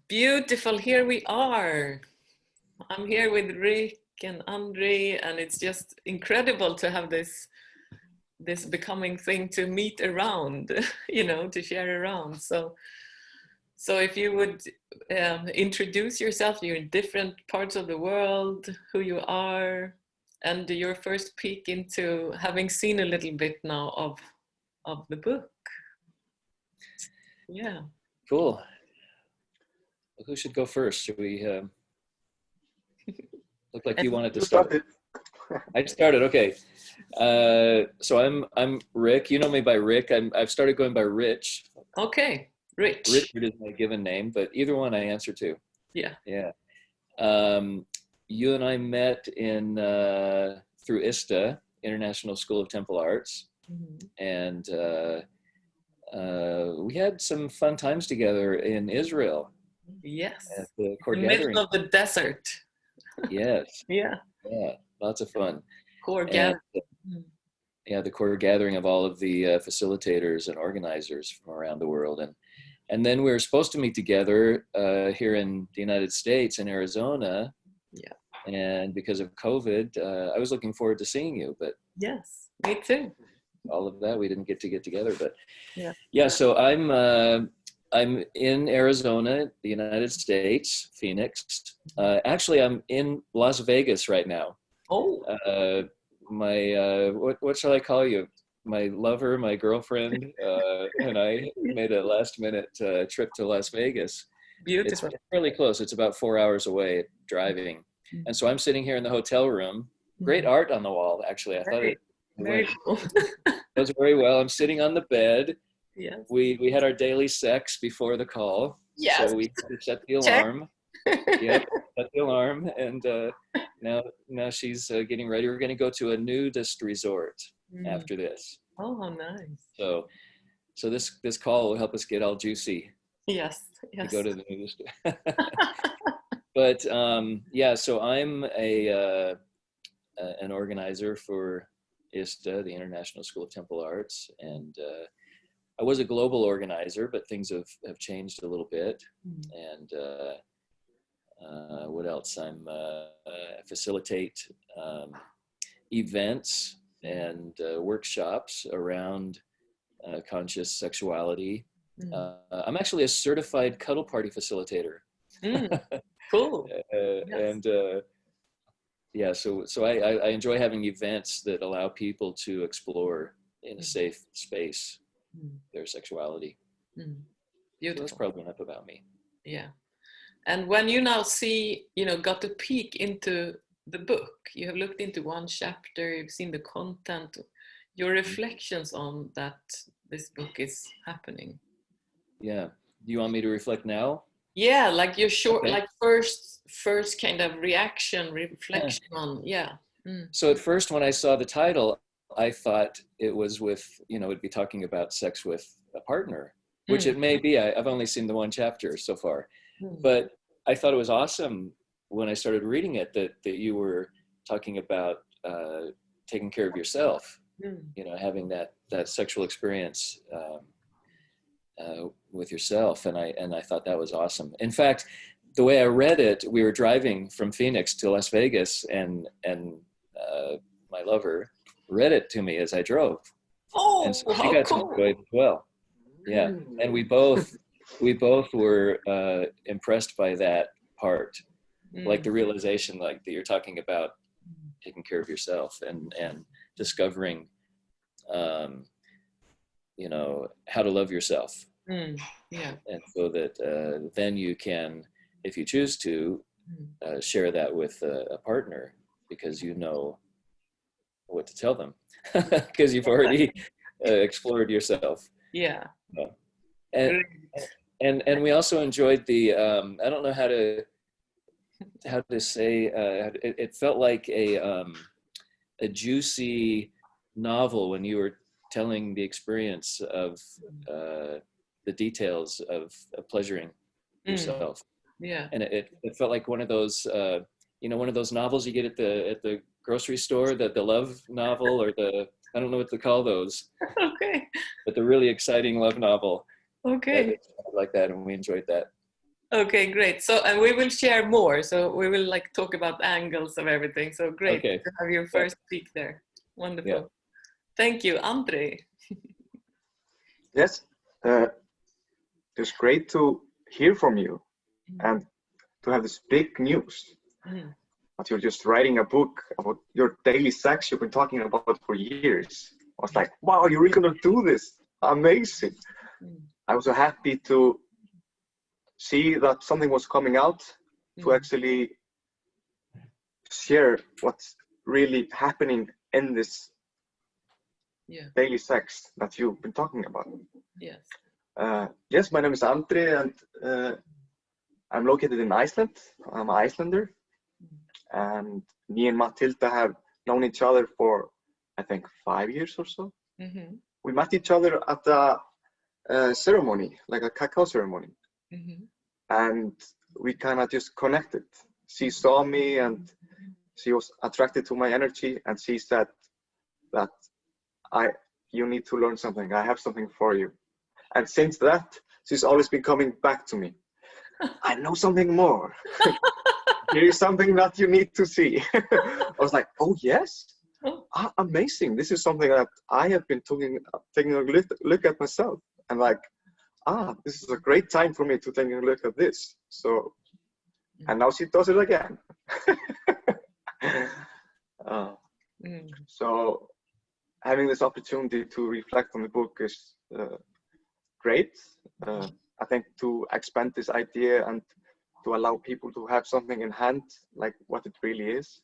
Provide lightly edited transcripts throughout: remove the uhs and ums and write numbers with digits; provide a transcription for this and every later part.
Beautiful. Here we are. I'm here with Rick and Andre, and it's just incredible to have this becoming thing to meet around, to share around. So if you would introduce yourself, you're in different parts of the world, who you are, and your first peek into having seen a little bit now of the book. Yeah. Cool. Well, who should go first? Should we? Look like you wanted to start. I started. Okay. So I'm Rick. You know me by Rick. I've started going by Rich. Okay, Rich. Richard is my given name, but either one I answer to. Yeah. Yeah. You and I met in through ISTA, International School of Temple Arts, and we had some fun times together in Israel. Yes. At the core in the gathering. Middle of the desert. Yes. Yeah. Yeah. Lots of fun. Core gathering. Yeah, the core gathering of all of the facilitators and organizers from around the world, and then we were supposed to meet together here in the United States in Arizona. Yeah. And because of COVID, I was looking forward to seeing you, but yes, me too. All of that we didn't get together, but yeah. So I'm in Arizona, the United States, Phoenix. Actually, I'm in Las Vegas right now. Oh. What shall I call you? My lover, my girlfriend, and I made a last-minute trip to Las Vegas. Beautiful. It's fairly close. It's about 4 hours away driving. And so I'm sitting here in the hotel room. Great art on the wall, actually. I thought it very cool. does very well. I'm sitting on the bed. Yes. We had our daily sex before the call. Yes. So we set the alarm. Yep, set the alarm. And now she's getting ready. We're going to go to a nudist resort after this. Oh, how nice. So this call will help us get all juicy. Yes. To go to the nudist. But so I'm an organizer for ISTA, the International School of Temple Arts, and I was a global organizer, but things have changed a little bit. And what else? I facilitate events and workshops around conscious sexuality. I'm actually a certified cuddle party facilitator. Cool. And so I enjoy having events that allow people to explore in a safe space their sexuality. Beautiful. So that's probably enough about me. Yeah. And when you now got a peek into the book, you have looked into one chapter, you've seen the content, your reflections on that this book is happening. Yeah. Do you want me to reflect now? Yeah, like your short, like first kind of reflection on, So at first, when I saw the title, I thought it was it'd be talking about sex with a partner, which it may be. I've only seen the one chapter so far, but I thought it was awesome when I started reading it that you were talking about taking care of yourself, having that sexual experience with yourself, and I thought that was awesome. In fact, the way I read it, we were driving from Phoenix to Las Vegas, and my lover read it to me as I drove. Oh, and so she got to enjoy it as well. Yeah, and we both were impressed by that part, like the realization, like that you're talking about taking care of yourself and discovering, how to love yourself. Yeah. And so that then you can, if you choose to, share that with a partner, because you know what to tell them, because you've already explored yourself. Yeah. And we also enjoyed the I don't know how to say it felt like a juicy novel when you were telling the experience of the details of pleasuring yourself. Yeah. And it felt like one of those one of those novels you get at the grocery store, the love novel, or I don't know what to call those. Okay. But the really exciting love novel. Okay. it's kind of like that, and we enjoyed that. Okay, great. So, and we will share more. So we will like talk about angles of everything. So great Okay. to have your first speak there. Wonderful. Yeah. Thank you, Andre. Yes, it's great to hear from you and to have this big news. Mm. But you're just writing a book about your daily sex you've been talking about for years. I was like, wow, you're really gonna do this? Amazing. I was so happy to see that something was coming out to actually share what's really happening in this daily sex that you've been talking about. Yes. Yes, my name is Andre, and I'm located in Iceland. I'm an Icelander, and me and Matilda have known each other for, I think, 5 years or so. Mm-hmm. We met each other at a ceremony, like a cacao ceremony, and we kind of just connected. She saw me, and she was attracted to my energy, and she said that you need to learn something. I have something for you. And since that, she's always been coming back to me. I know something more. Here's something that you need to see. I was like, oh yes, amazing. This is something that I have been taking a look at myself, and like, this is a great time for me to take a look at this. So, and now she does it again. So having this opportunity to reflect on the book is great. I think to expand this idea and to allow people to have something in hand, like what it really is.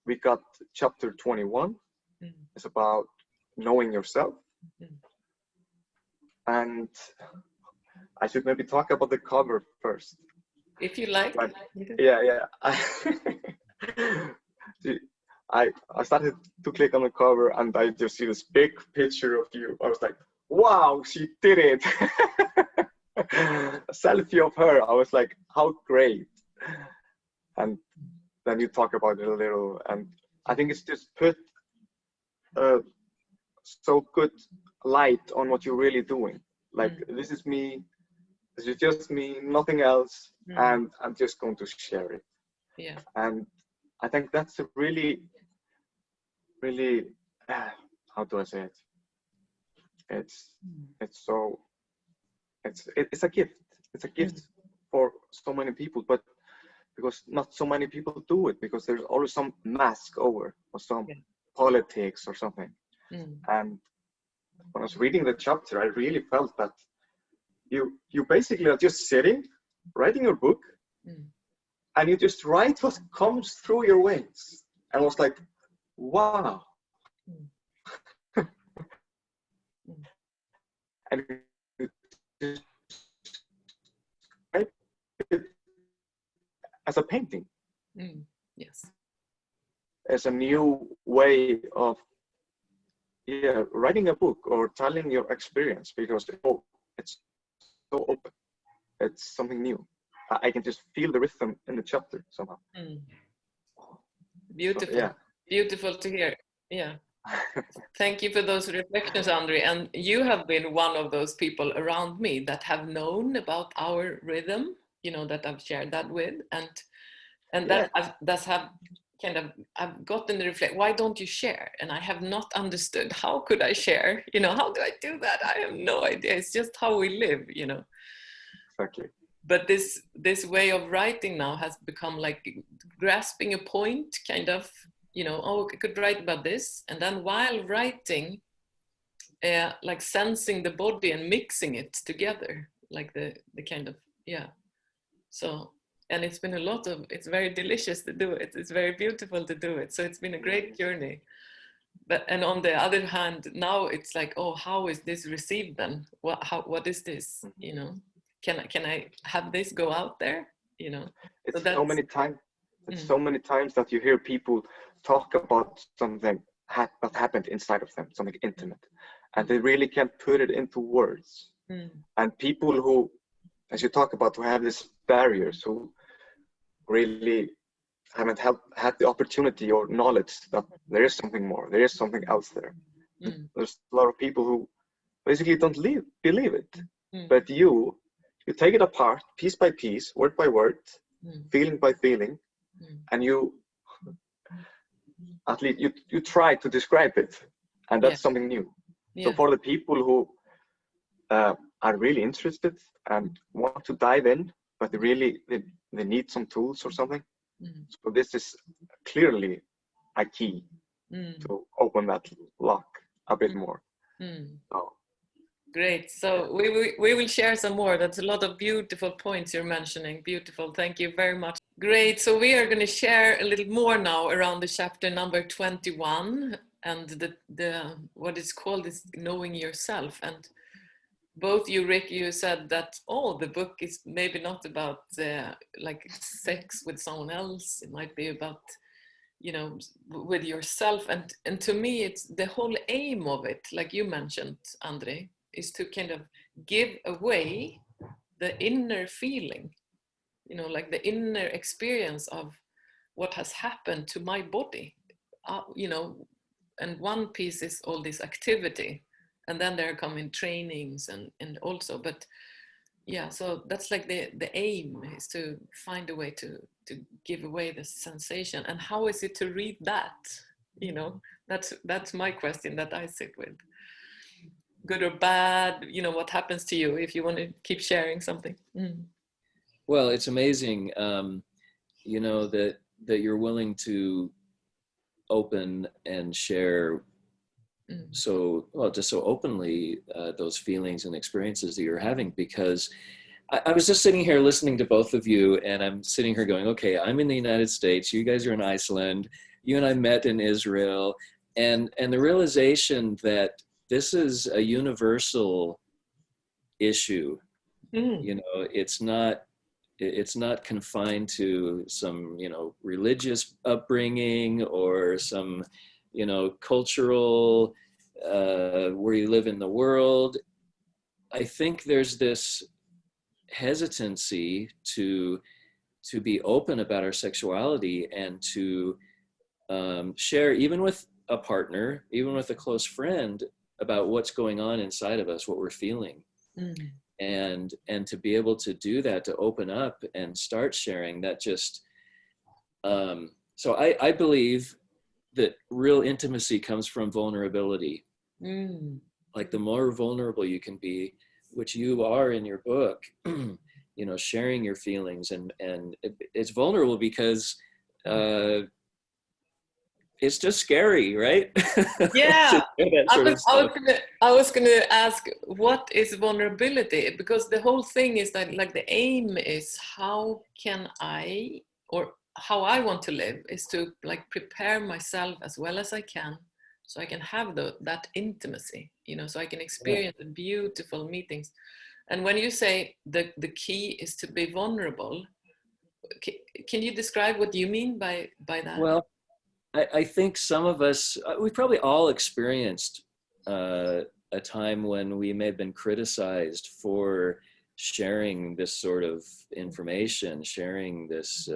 We got chapter 21. It's about knowing yourself. And I should maybe talk about the cover first. If you like. But, yeah. I started to click on the cover, and I just see this big picture of you. I was like, wow, she did it. A selfie of her. I was like, how great. And then you talk about it a little, and I think it's just put so good light on what you're really doing. Like, this is me, this is just me, nothing else, and I'm just going to share it. Yeah. And I think that's a really, how do I say it? It's a gift. It's a gift for so many people, but because not so many people do it, because there's always some mask over, or some politics or something. And when I was reading the chapter, I really felt that you basically are just sitting, writing your book, and you just write what comes through your veins. And I was like, wow. And you just write it as a painting. Yes. As a new way of writing a book or telling your experience, because it's so open. It's something new. I can just feel the rhythm in the chapter somehow. Beautiful. So, yeah. Beautiful to hear. Yeah. Thank you for those reflections, Andre. And you have been one of those people around me that have known about our rhythm, that I've shared that with. And that I've gotten the reflect, why don't you share? And I have not understood, how could I share? How do I do that? I have no idea. It's just how we live, Exactly. But this way of writing now has become like grasping a point, kind of, I could write about this. And then while writing, like sensing the body and mixing it together, like the kind of, So, and it's been it's very delicious to do it. It's very beautiful to do it. So it's been a great journey. And on the other hand, now it's like, oh, how is this received then? What is this? Can I have this go out there? It's so many times. It's so many times that you hear people talk about something that happened inside of them, something intimate, and they really can't put it into words. And people who, as you talk about, who have these barriers, who really haven't had the opportunity or knowledge that there is something more, there is something else there. There's a lot of people who basically don't believe it. But you take it apart piece by piece, word by word, feeling by feeling, and you at least you try to describe it, and that's something new. So for the people who are really interested and want to dive in, but they need some tools or something, so this is clearly a key to open that lock a bit more. So. Great. So we will share some more. That's a lot of beautiful points you're mentioning. Beautiful. Thank you very much. Great. So we are going to share a little more now around the chapter number 21 and the what is called is knowing yourself. And both you, Rick, you said that, the book is maybe not about like sex with someone else. It might be about, with yourself. And to me, it's the whole aim of it, like you mentioned, Andre, is to kind of give away the inner feeling, like the inner experience of what has happened to my body, and one piece is all this activity, and then there come in trainings and also, but so that's like the aim is to find a way to give away the sensation. And how is it to read that? That's my question that I sit with. Good or bad, what happens to you if you want to keep sharing something? Well, it's amazing, that you're willing to open and share so openly those feelings and experiences that you're having, because I was just sitting here listening to both of you, and I'm sitting here going, okay, I'm in the United States, you guys are in Iceland, you and I met in Israel, and the realization that this is a universal issue. It's not confined to some, religious upbringing or some, cultural, where you live in the world. I think there's this hesitancy to be open about our sexuality and to share, even with a partner, even with a close friend, about what's going on inside of us, what we're feeling. And to be able to do that, to open up and start sharing that, just so I believe that real intimacy comes from vulnerability. Like the more vulnerable you can be, which you are in your book, sharing your feelings, and it's vulnerable because it's just scary, right? Yeah. I was gonna ask, what is vulnerability? Because the whole thing is that, like, the aim is how I want to live is to, like, prepare myself as well as I can, so I can have that intimacy, so I can experience the beautiful meetings. And when you say the key is to be vulnerable, can you describe what you mean by that? Well, I think some of us, we probably all experienced a time when we may have been criticized for sharing this sort of information, sharing this,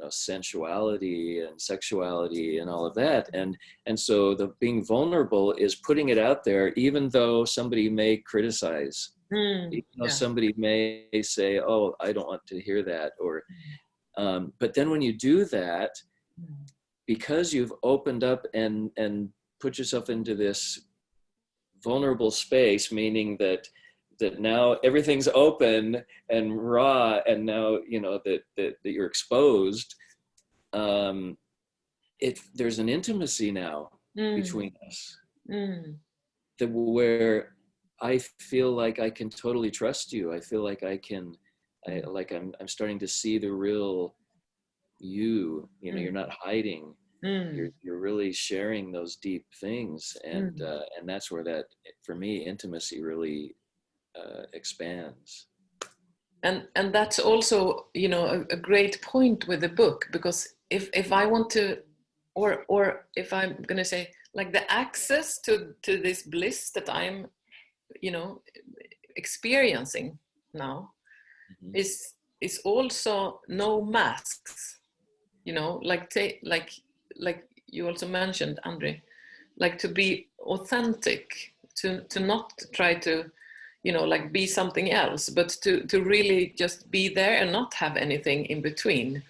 sensuality and sexuality and all of that. And so being vulnerable is putting it out there, even though somebody may criticize, somebody may say, oh, I don't want to hear that. Or, but then when you do that, because you've opened up and put yourself into this vulnerable space, meaning that now everything's open and raw, and now that you're exposed, there's an intimacy now between us, where I feel like I can totally trust you. I feel like I'm starting to see the real you. You're not hiding. You're really sharing those deep things, and that's where that, for me, intimacy really expands. And that's also, a great point with the book, because if I want to, or if I'm gonna say, like, the access to this bliss that I'm, experiencing now, is also no masks, like you also mentioned, Andre, like, to be authentic, to not try to, you know, like be something else, but to really just be there and not have anything in between.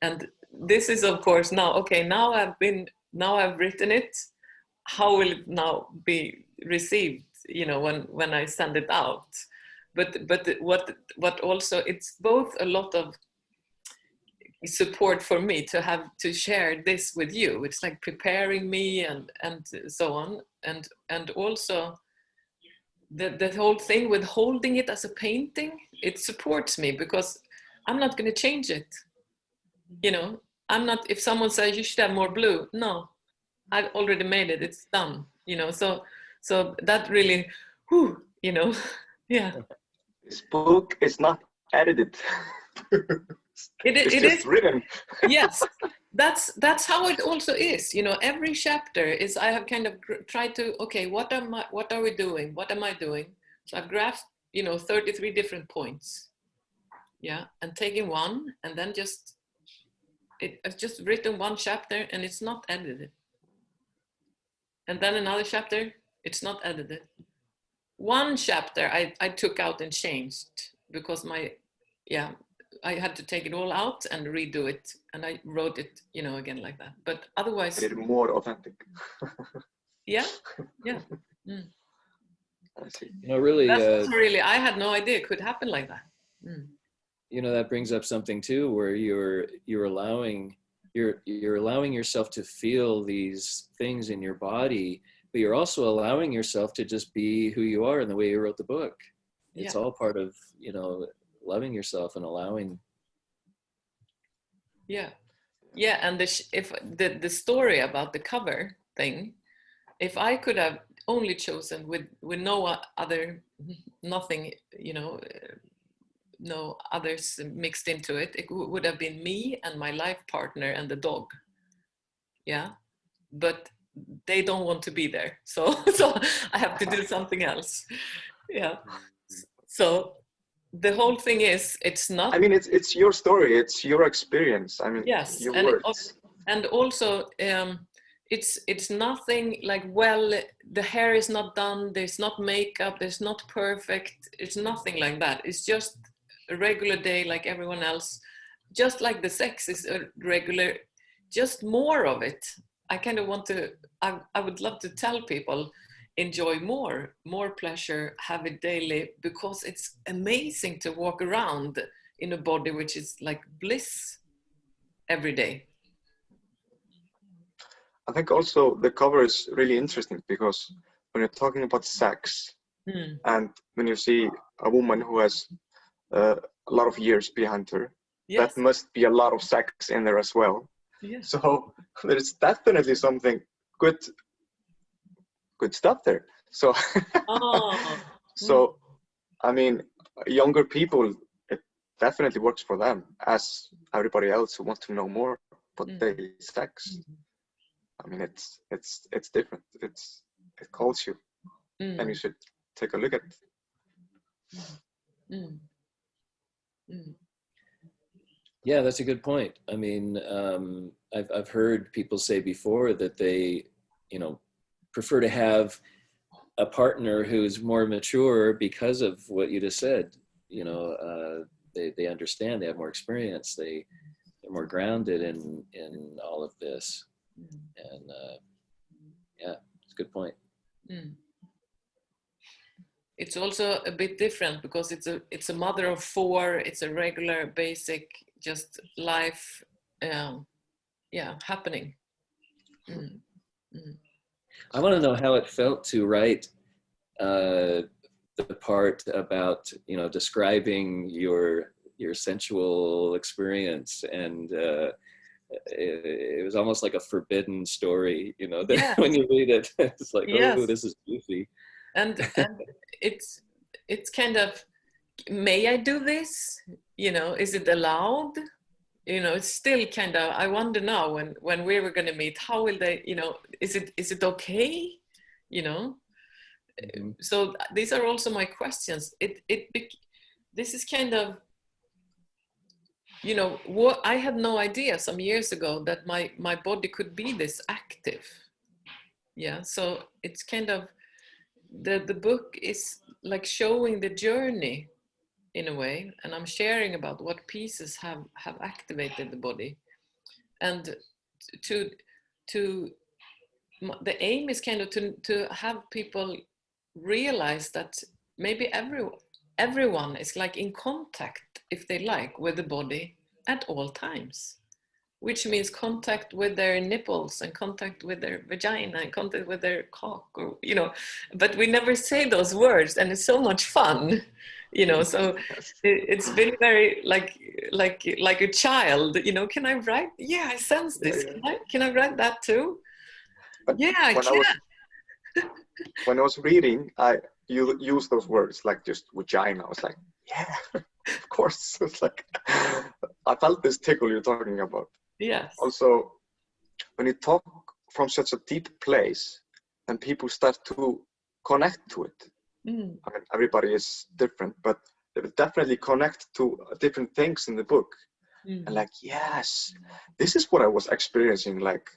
And this is, of course, now, okay, now I've written it. How will it now be received, you know, when I send it out? But what also, it's both a lot of support for me to have to share this with you. It's like preparing me and so on, and also the whole thing with holding it as a painting, it supports me because I'm not going to change it. You know, I'm not, if someone says you should have more blue, no, I've already made it, it's done, you know. So that really, whew, you know. Yeah, This book is not edited. It's it just is written. Yes, that's how it also is, you know. Every chapter is, I have kind of tried to, okay, what are we doing, what am I doing? So I've graphed, you know, 33 different points, yeah, and taking one, and then I've just written one chapter and it's not edited, and then another chapter, it's not edited. One chapter I took out and changed because I had to take it all out and redo it, and I wrote it, you know, again like that. But otherwise, Made it more authentic. yeah. Mm. I see. You know, really, That's really, I had no idea it could happen like that. Mm. you know, that brings up something too, where you're allowing yourself to feel these things in your body, but you're also allowing yourself to just be who you are in the way you wrote the book. It's all part of, you know, loving yourself and allowing. Yeah, and if the story about the cover thing, if I could have only chosen with no other, nothing, you know, no others mixed into it, it would have been me and my life partner and the dog. Yeah, but they don't want to be there, so I have to do something else. Yeah, so the whole thing is, it's not, I mean, it's your story, it's your experience. I mean, yes, your and words. and also it's nothing like, well, the hair is not done, there's not makeup, there's not perfect, it's nothing like that. It's just a regular day like everyone else, just like the sex is a regular, just more of it. I kind of want to, I would love to tell people, enjoy more pleasure, have it daily, because it's amazing to walk around in a body which is like bliss every day. I think also the cover is really interesting because when you're talking about sex, and when you see a woman who has a lot of years behind her, Yes. that must be a lot of sex in there as well. Yes. So there's definitely something good stuff there. So so I mean, younger people, it definitely works for them, as everybody else who wants to know more about daily sex. I mean, it's different. It calls you, and you should take a look at it. Yeah, that's a good point. I mean, I've heard people say before that they, you know, prefer to have a partner who's more mature because of what you just said. You know, they understand, they have more experience, they're more grounded in all of this. And yeah, it's a good point. It's also a bit different because it's a mother of four. It's a regular, basic, just life, happening. I want to know how it felt to write the part about, you know, describing your sensual experience, and it was almost like a forbidden story, you know, that yes. When you read it, it's like, yes. Oh, this is juicy. And it's kind of, may I do this? You know, is it allowed? You know, it's still kind of, I wonder now when we were going to meet, how will they, you know, is it okay? You know, so these are also my questions. This is kind of, you know, what I had no idea some years ago that my body could be this active. Yeah, so it's kind of, the book is like showing the journey in a way, and I'm sharing about what pieces have activated the body, and to the aim is kind of to have people realize that maybe everyone is like in contact, if they like, with the body at all times, which means contact with their nipples and contact with their vagina and contact with their cock, or but we never say those words, and it's so much fun, so it's been very like a child, can I write? Yeah, I sense this. Yeah. Can I write that too? But yeah, I can. When I was reading, you used those words like just vagina. I was like, yeah, of course. It's like I felt this tickle you're talking about. Yes. Also, when you talk from such a deep place, and people start to connect to it. I mean, everybody is different, but they will definitely connect to different things in the book. And like, yes, this is what I was experiencing like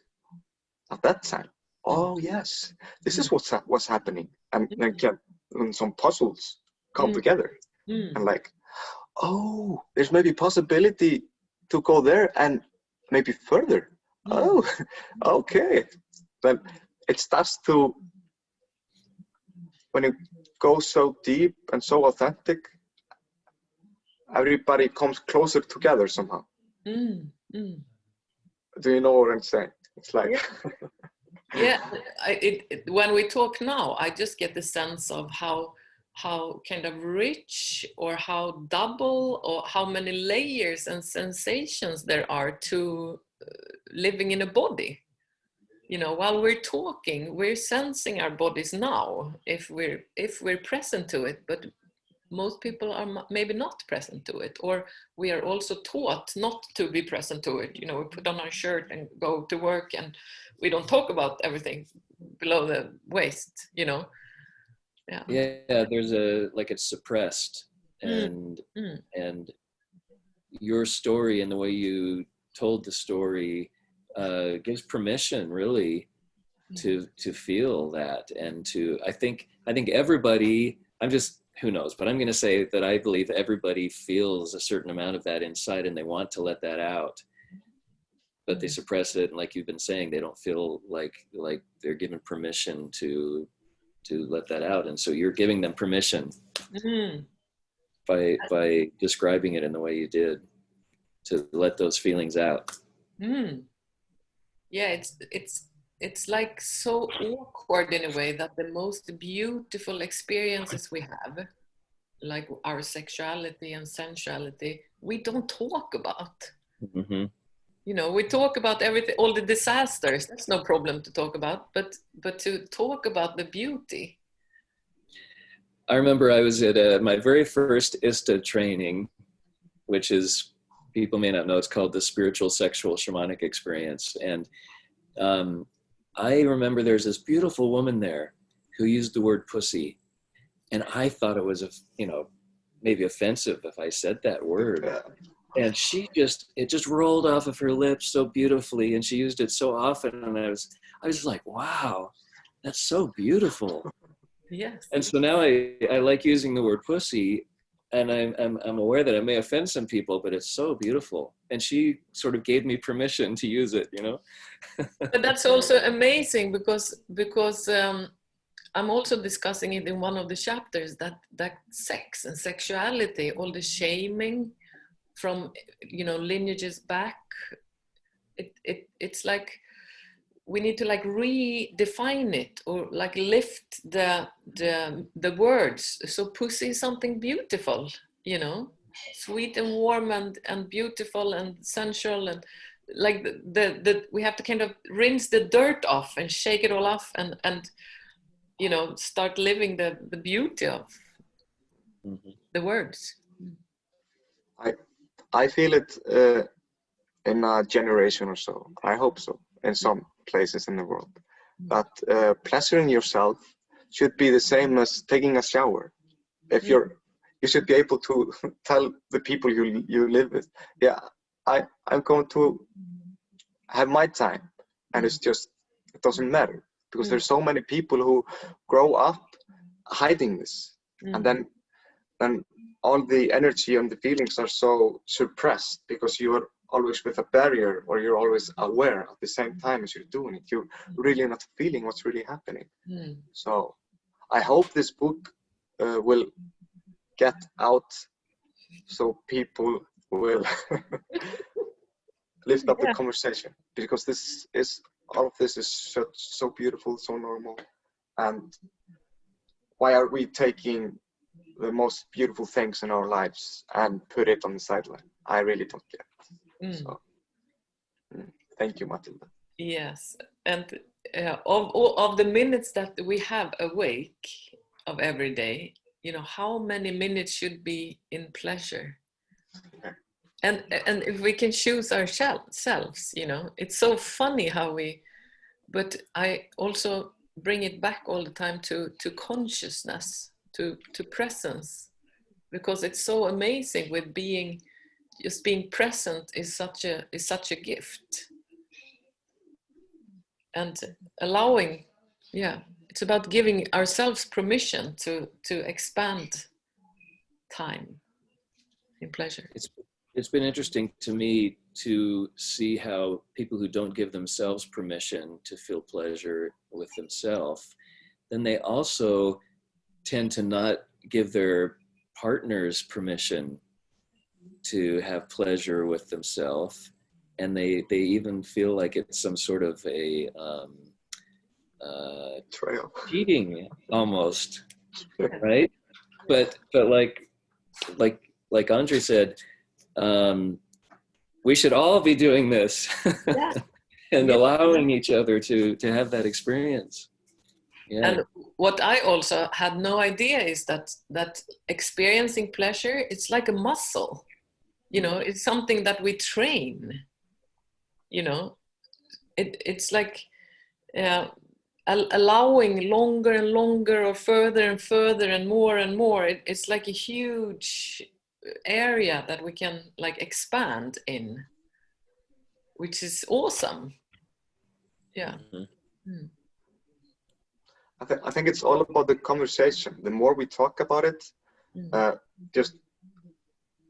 at that time. Oh yes, this is what's happening, and then some puzzles come together, and like, oh, there's maybe possibility to go there and maybe further. Oh, okay. Then it starts to, when it goes so deep and so authentic, everybody comes closer together somehow. Do you know what I'm saying? It's like. Yeah, when we talk now, I just get the sense of how kind of rich, or how double, or how many layers and sensations there are to living in a body. While we're talking, we're sensing our bodies now, if we're present to it, but most people are maybe not present to it, or we are also taught not to be present to it. We put on our shirt and go to work, and we don't talk about everything below the waist. Yeah, there's it's suppressed, and your story and the way you told the story gives permission really to feel that, and I think everybody, who knows, but I'm going to say that I believe everybody feels a certain amount of that inside, and they want to let that out, but they suppress it. And like you've been saying, they don't feel like they're given permission to let that out. And so you're giving them permission by describing it in the way you did, to let those feelings out. Yeah, it's like so awkward in a way that the most beautiful experiences we have, like our sexuality and sensuality, we don't talk about. We talk about everything, all the disasters, that's no problem to talk about, but to talk about the beauty. I remember I was at my very first ISTA training, which is, people may not know, it's called the Spiritual Sexual Shamanic Experience. And I remember there's this beautiful woman there who used the word pussy. And I thought it was, maybe offensive if I said that word. And it just rolled off of her lips so beautifully, and she used it so often. And I was like, wow, that's so beautiful. Yes. And so now I like using the word pussy, and I'm aware that I may offend some people, but it's so beautiful. And she sort of gave me permission to use it, But that's also amazing, because I'm also discussing it in one of the chapters, that sex and sexuality, all the shaming from lineages back, it's like we need to like redefine it, or like lift the words. So pussy is something beautiful, sweet and warm and beautiful and sensual, and like the we have to kind of rinse the dirt off and shake it all off, and start living the beauty of the words. I feel it in a generation or so. I hope so, in some places in the world, that pleasuring yourself should be the same as taking a shower. If you should be able to tell the people you live with, yeah, I'm going to have my time, and it doesn't matter, because there's so many people who grow up hiding this, and then all the energy and the feelings are so suppressed because you are always with a barrier, or you're always aware at the same time as you're doing it. You're really not feeling what's really happening. So I hope this book will get out, so people will lift up the conversation, because all of this is so beautiful, so normal. And why are we taking the most beautiful things in our lives and put it on the sideline? I really don't get it. So thank you, Matilda. Yes, and of the minutes that we have awake of every day, you know, how many minutes should be in pleasure? And if we can choose ourselves, you know, it's so funny how but I also bring it back all the time to consciousness, to presence, because it's so amazing with just being present is such a gift. And allowing, it's about giving ourselves permission to expand time in pleasure. It's been interesting to me to see how people who don't give themselves permission to feel pleasure with themselves, then they also tend to not give their partners permission to have pleasure with themselves, and they even feel like it's some sort of a trail, cheating almost, right? But like Andre said, we should all be doing this and allowing each other to have that experience. Yeah. And what I also had no idea is that experiencing pleasure, it's like a muscle, you know, it's something that we train, you know, it's like allowing longer and longer, or further and further and more, it's like a huge area that we can like expand in, which is awesome. I think it's all about the conversation. The more we talk about it, just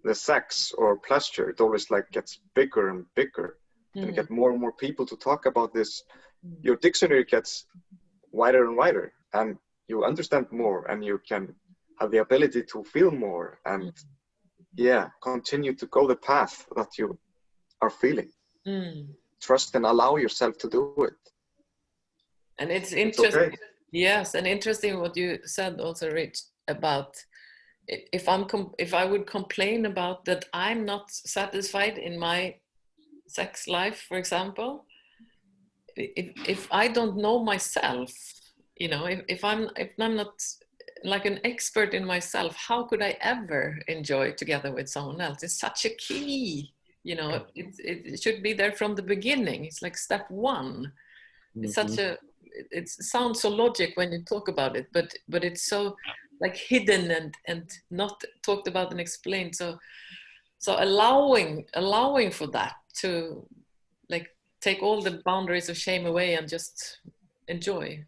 the sex or pleasure, it always like gets bigger and bigger, and you get more and more people to talk about this. Your dictionary gets wider and wider, and you understand more, and you can have the ability to feel more, and continue to go the path that you are feeling. Trust and allow yourself to do it. And it's interesting. Okay. Yes, and interesting what you said also, Rich, about if I would complain about that I'm not satisfied in my sex life, for example, if I don't know myself, you know, if I'm not like an expert in myself, how could I ever enjoy together with someone else? It's such a key, you know, it should be there from the beginning. It's like step one. It's such a, it sounds so logic when you talk about it, but it's so like hidden and not talked about and explained. So allowing for that to like take all the boundaries of shame away and just enjoy.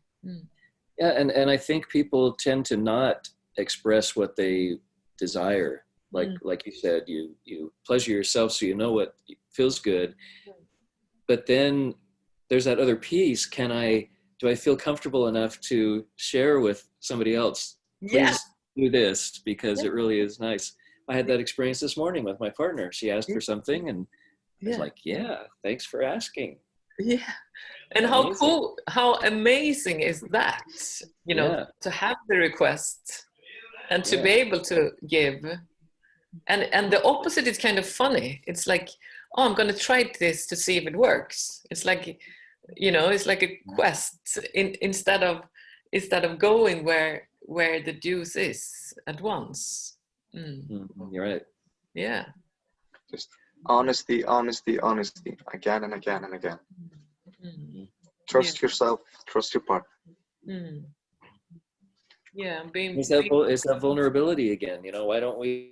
Yeah, and I think people tend to not express what they desire. Like you said, you pleasure yourself so you know what feels good. But then there's that other piece. Do I feel comfortable enough to share with somebody else? Please do this, because it really is nice. I had that experience this morning with my partner. She asked for something, and I was like, thanks for asking. Yeah. And how cool, how amazing is that, you know, to have the request and to be able to give. And the opposite is kind of funny. It's like, oh, I'm going to try this to see if it works. It's like, you know, it's like a quest instead of going where the juice is at once. You're right. Yeah. Just honesty, again and again and again. Trust yourself, trust your partner. Yeah, it's that vulnerability again. You know, why don't we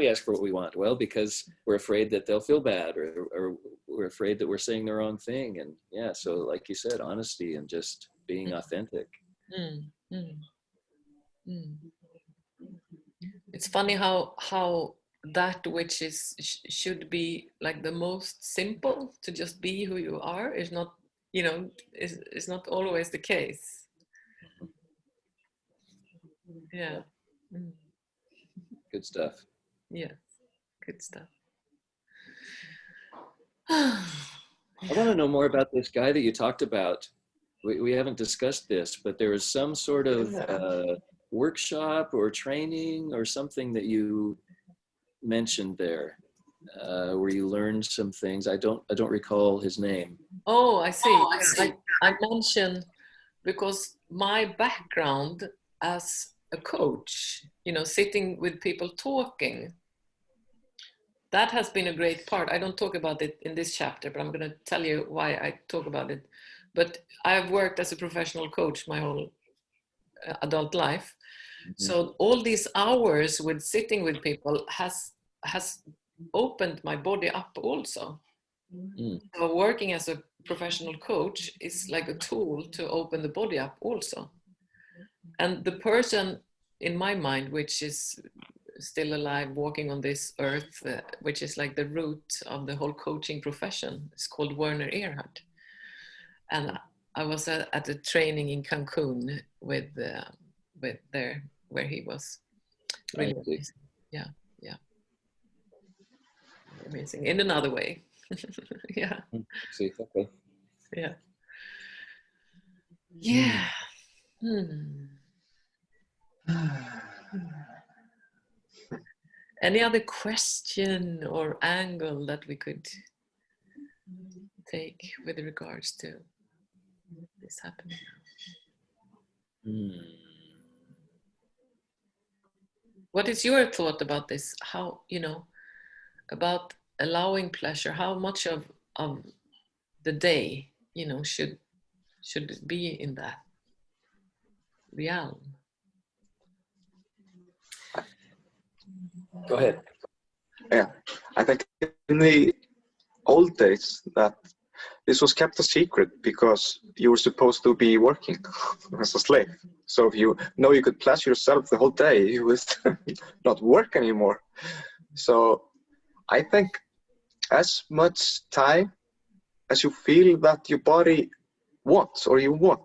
ask for what we want? Well, because we're afraid that they'll feel bad, or we're afraid that we're saying the wrong thing. And so like you said, honesty and just being authentic. Mm. It's funny how that which is should be like the most simple, to just be who you are, is not, you know, is not always the case. Yeah. Mm. Good stuff. Yeah, good stuff. I want to know more about this guy that you talked about. We haven't discussed this, but there was some sort of workshop or training or something that you mentioned there, where you learned some things. I don't recall his name. Oh, I see. I mentioned, because my background as a coach, you know, sitting with people talking, that has been a great part. I don't talk about it in this chapter, but I'm going to tell you why I talk about it. But I've worked as a professional coach my whole adult life. Mm-hmm. So all these hours with sitting with people has opened my body up also. Mm. So working as a professional coach is like a tool to open the body up also. And the person in my mind, which is still alive, walking on this earth, which is like the root of the whole coaching profession, is called Werner Erhard. And I was at a training in Cancun with there where he was. Really amazing. Yeah, yeah. Amazing in another way. Yeah. See, okay. Yeah. Yeah. Hmm. Any other question or angle that we could take with regards to this happening now? What is your thought about this? How, you know, about allowing pleasure? How much of the day, you know, should be in that realm? Go ahead. Yeah, I think in the old days that this was kept a secret because you were supposed to be working as a slave. So if you know you could pleasure yourself the whole day, you would not work anymore. So I think as much time as you feel that your body wants or you want,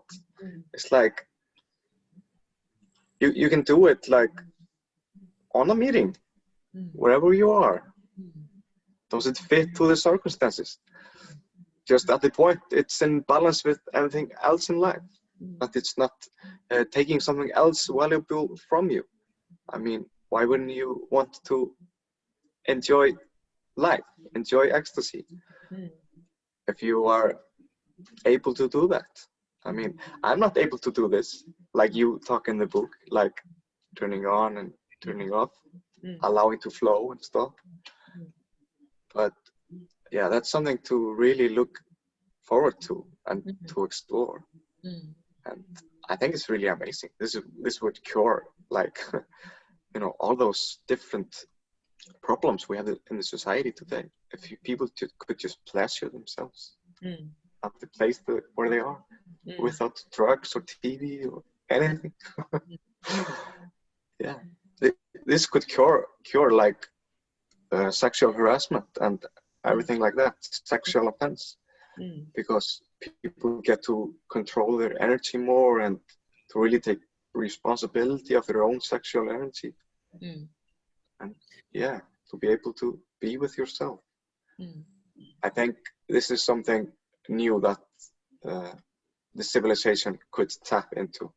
it's like you can do it like on a meeting, wherever you are. Does it fit to the circumstances? Just at the point, it's in balance with everything else in life. But it's not taking something else valuable from you. I mean, why wouldn't you want to enjoy life, enjoy ecstasy, if you are able to do that? I mean, I'm not able to do this, like you talk in the book, like turning on and turning off, allowing to flow and stuff. But yeah, that's something to really look forward to and to explore. And I think it's really amazing. This would cure, like, you know, all those different problems we have in the society today. If people could just pleasure themselves at the place where they are, without drugs or TV or anything. Yeah, this could cure like sexual harassment and everything like that, sexual offense, because people get to control their energy more and to really take responsibility of their own sexual energy. And yeah, to be able to be with yourself. I think this is something new that the civilization could tap into,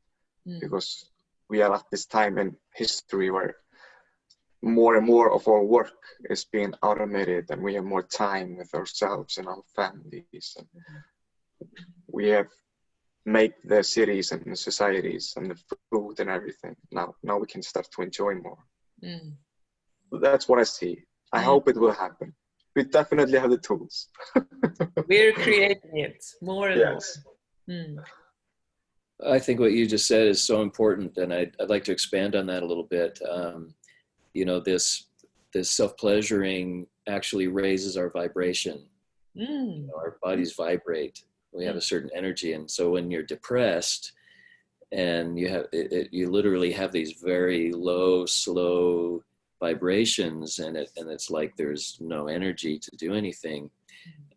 because we are at this time in history where more and more of our work is being automated and we have more time with ourselves and our families, and we have made the cities and the societies and the food and everything. Now we can start to enjoy more. That's what I see. I hope it will happen. We definitely have the tools. We're creating it more and more. I think what you just said is so important, and I'd like to expand on that a little bit. You know, this self-pleasuring actually raises our vibration. You know, our bodies vibrate. We have a certain energy, and so when you're depressed, and you literally have these very low, slow vibrations, and it's like there's no energy to do anything.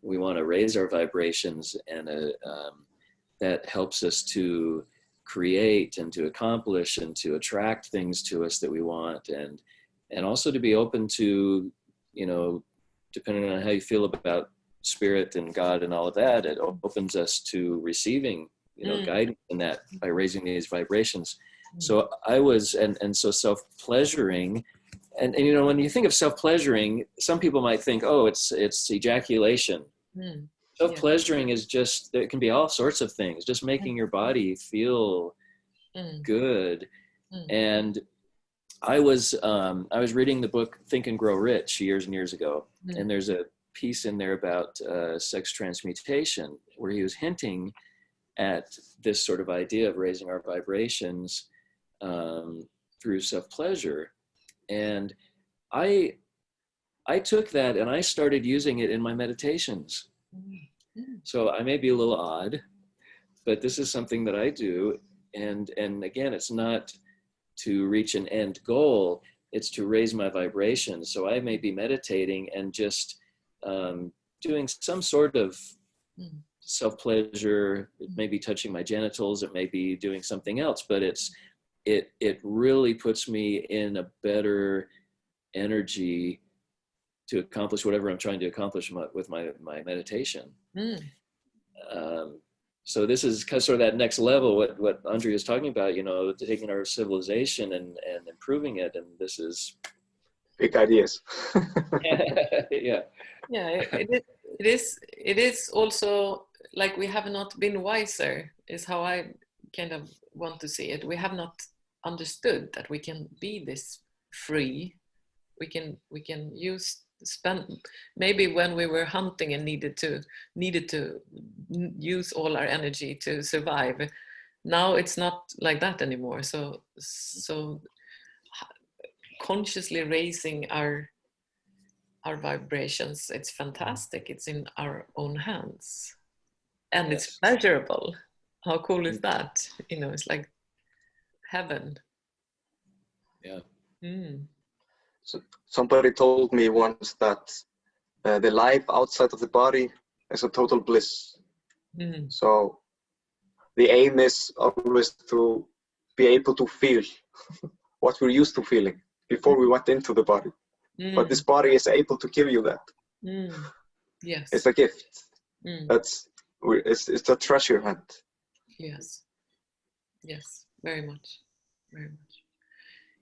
We want to raise our vibrations, and that helps us to create and to accomplish and to attract things to us that we want, and also to be open to, depending on how you feel about spirit and God and all of that, it opens us to receiving, guidance in that by raising these vibrations. So I was, and so self-pleasuring, and when you think of self-pleasuring, some people might think, oh, it's ejaculation. Self-pleasuring is just, it can be all sorts of things, just making your body feel good. And I was reading the book Think and Grow Rich years and years ago, and there's a piece in there about sex transmutation, where he was hinting at this sort of idea of raising our vibrations through self-pleasure. And I took that and I started using it in my meditations. So I may be a little odd, but this is something that I do. And again, it's not to reach an end goal, it's to raise my vibration. So I may be meditating and just doing some sort of self-pleasure. It may be touching my genitals, it may be doing something else, but it really puts me in a better energy to accomplish whatever I'm trying to accomplish with my meditation. So this is kind of sort of that next level, what Andre is talking about, taking our civilization and improving it. And this is big ideas. Yeah. It is also like we have not been wiser, is how I kind of want to see it. We have not understood that we can be this free. We can spend, maybe when we were hunting and needed to use all our energy to survive. Now it's not like that anymore. So consciously raising our vibrations, it's fantastic. It's in our own hands, and Yes. it's pleasurable. How cool is that? It's like heaven. Yeah. So somebody told me once that the life outside of the body is a total bliss. So the aim is always to be able to feel what we're used to feeling before we went into the body. But this body is able to give you that. Yes. It's a gift. It's a treasure hunt. Yes. Yes. Very much. Very much.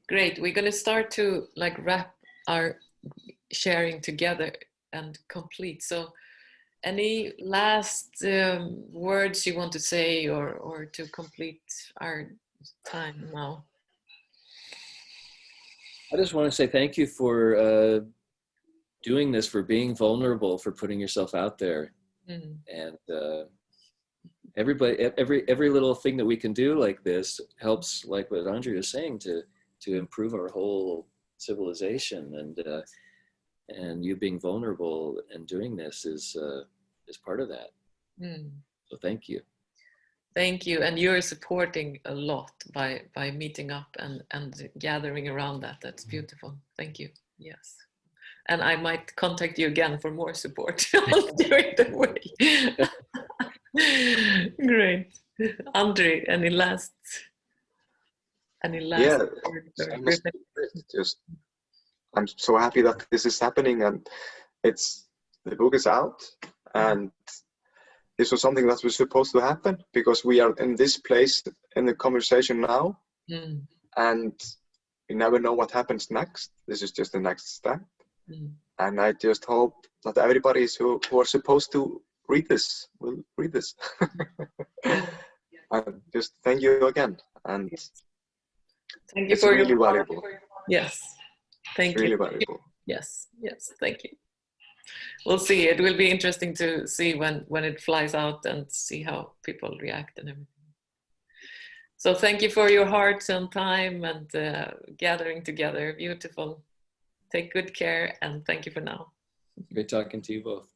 Great. We're going to start to wrap our sharing together and complete. So any last words you want to say or to complete our time now? I just want to say thank you for doing this, for being vulnerable, for putting yourself out there. And everybody, every little thing that we can do like this helps, like what Andre was saying, to improve our whole civilization. And you being vulnerable and doing this is part of that. So thank you. Thank you. And you're supporting a lot by meeting up and gathering around that. That's beautiful. Thank you. Yes. And I might contact you again for more support during the way. Great. Andre, any last? Yeah, just I'm so happy that this is happening, and the book is out, and this was something that was supposed to happen because we are in this place in the conversation now, and we never know what happens next. This is just the next step, and I just hope that everybody who are supposed to read this will read this. And just thank you again, and thank you it's for really your valuable. Yes, thank you. Really valuable. Yes, thank you. We'll see. It will be interesting to see when it flies out and see how people react and everything. So thank you for your hearts and time and gathering together. Beautiful. Take good care, and thank you for now. Great talking to you both.